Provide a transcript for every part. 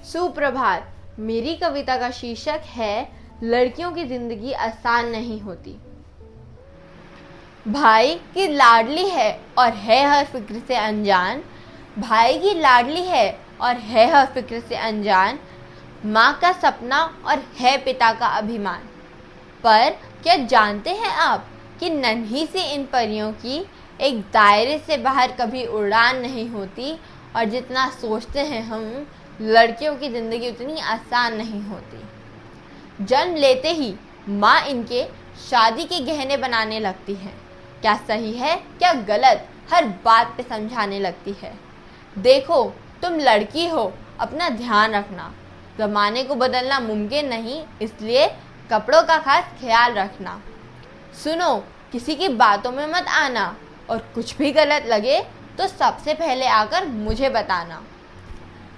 सुप्रभात। मेरी कविता का शीर्षक है लड़कियों की जिंदगी आसान नहीं होती। भाई की लाडली है और है हर फिक्र से अनजान। भाई की लाडली है और है हर फिक्र से अनजान। माँ का सपना और है पिता का अभिमान। पर क्या जानते हैं आप कि नन्ही सी इन परियों की एक दायरे से बाहर कभी उड़ान नहीं होती, और जितना सोचते हैं हम लड़कियों की ज़िंदगी उतनी आसान नहीं होती। जन्म लेते ही माँ इनके शादी के गहने बनाने लगती है। क्या सही है क्या गलत हर बात पे समझाने लगती है। देखो तुम लड़की हो, अपना ध्यान रखना। ज़माने को बदलना मुमकिन नहीं, इसलिए कपड़ों का खास ख्याल रखना। सुनो, किसी की बातों में मत आना, और कुछ भी गलत लगे तो सबसे पहले आकर मुझे बताना।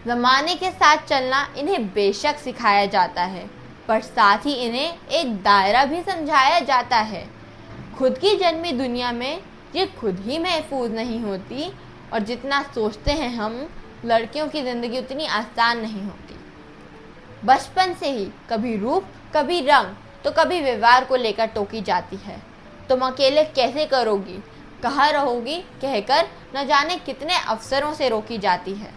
ज़माने के साथ चलना इन्हें बेशक सिखाया जाता है, पर साथ ही इन्हें एक दायरा भी समझाया जाता है। खुद की जन्मी दुनिया में ये खुद ही महफूज नहीं होती, और जितना सोचते हैं हम लड़कियों की ज़िंदगी उतनी आसान नहीं होती। बचपन से ही कभी रूप, कभी रंग, तो कभी व्यवहार को लेकर टोकी जाती है। तुम अकेले कैसे करोगी, कहाँ रहोगी कहकर न जाने कितने अवसरों से रोकी जाती है।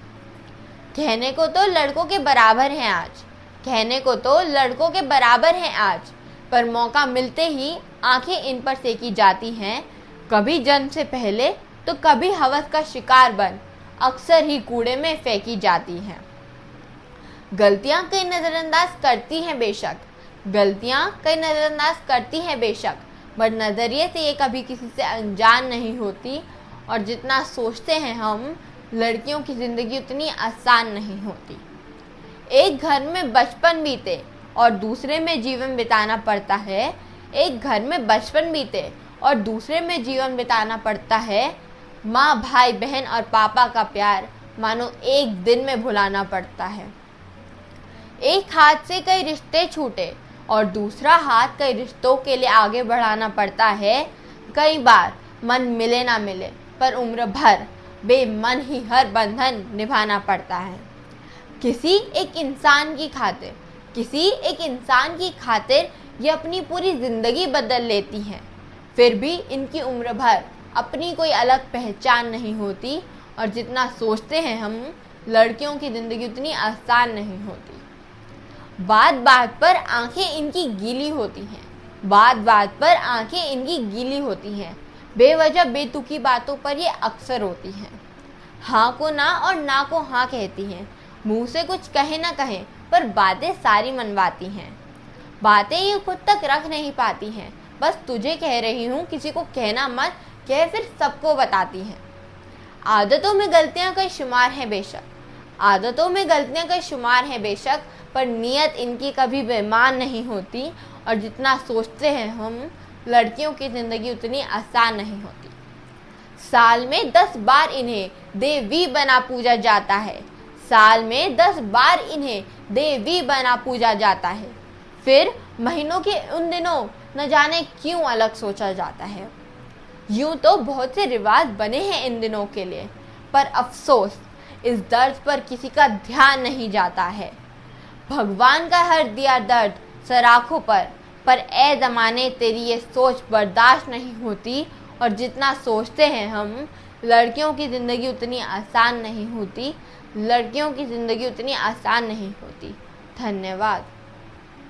कहने को तो लड़कों के बराबर हैं आज, कहने को तो लड़कों के बराबर हैं आज, पर मौका मिलते ही आंखें इन पर सेकी जाती हैं। कभी जन्म से पहले तो कभी हवस का शिकार बन अक्सर ही कूड़े में फेंकी जाती हैं। गलतियां कई नज़रअंदाज करती हैं बेशक, गलतियां कई नज़रअंदाज करती हैं बेशक, बट नज़रिए से ये कभी किसी से अनजान नहीं होती। और जितना सोचते हैं हम लड़कियों की ज़िंदगी उतनी आसान नहीं होती। एक घर में बचपन बीते और दूसरे में जीवन बिताना पड़ता है। एक घर में बचपन बीते और दूसरे में जीवन बिताना पड़ता है। माँ, भाई, बहन और पापा का प्यार मानो एक दिन में भुलाना पड़ता है। एक हाथ से कई रिश्ते छूटे और दूसरा हाथ कई रिश्तों के लिए आगे बढ़ाना पड़ता है। कई बार मन मिले ना मिले, पर उम्र भर बेमन ही हर बंधन निभाना पड़ता है। किसी एक इंसान की खातिर ये अपनी पूरी ज़िंदगी बदल लेती हैं। फिर भी इनकी उम्र भर अपनी कोई अलग पहचान नहीं होती, और जितना सोचते हैं हम लड़कियों की ज़िंदगी उतनी आसान नहीं होती। बात बात पर आंखें इनकी गीली होती हैं, बात बात पर आंखें इनकी गीली होती हैं। बेवजह बेतुकी बातों पर ये अक्सर होती हैं। हाँ को ना और ना को हाँ कहती हैं। मुंह से कुछ कहे ना कहें, पर बातें सारी मनवाती हैं। बातें ये खुद तक रख नहीं पाती हैं, बस तुझे कह रही हूँ, किसी को कहना मत, कह फिर सबको बताती हैं। आदतों में गलतियाँ कई शुमार हैं बेशक, आदतों में गलतियाँ कई शुमार हैं बेशक, पर नीयत इनकी कभी बेईमान नहीं होती। और जितना सोचते हैं हम लड़कियों की ज़िंदगी उतनी आसान नहीं होती। साल में 10 बार इन्हें देवी बना पूजा जाता है। साल में 10 बार इन्हें देवी बना पूजा जाता है। फिर महीनों के उन दिनों न जाने क्यों अलग सोचा जाता है। यूं तो बहुत से रिवाज बने हैं इन दिनों के लिए, पर अफसोस इस दर्द पर किसी का ध्यान नहीं जाता है। भगवान का हर दिया दर्द सराखों पर ए ज़माने तेरी ये सोच बर्दाश्त नहीं होती। और जितना सोचते हैं हम लड़कियों की ज़िंदगी उतनी आसान नहीं होती, लड़कियों की ज़िंदगी उतनी आसान नहीं होती। धन्यवाद।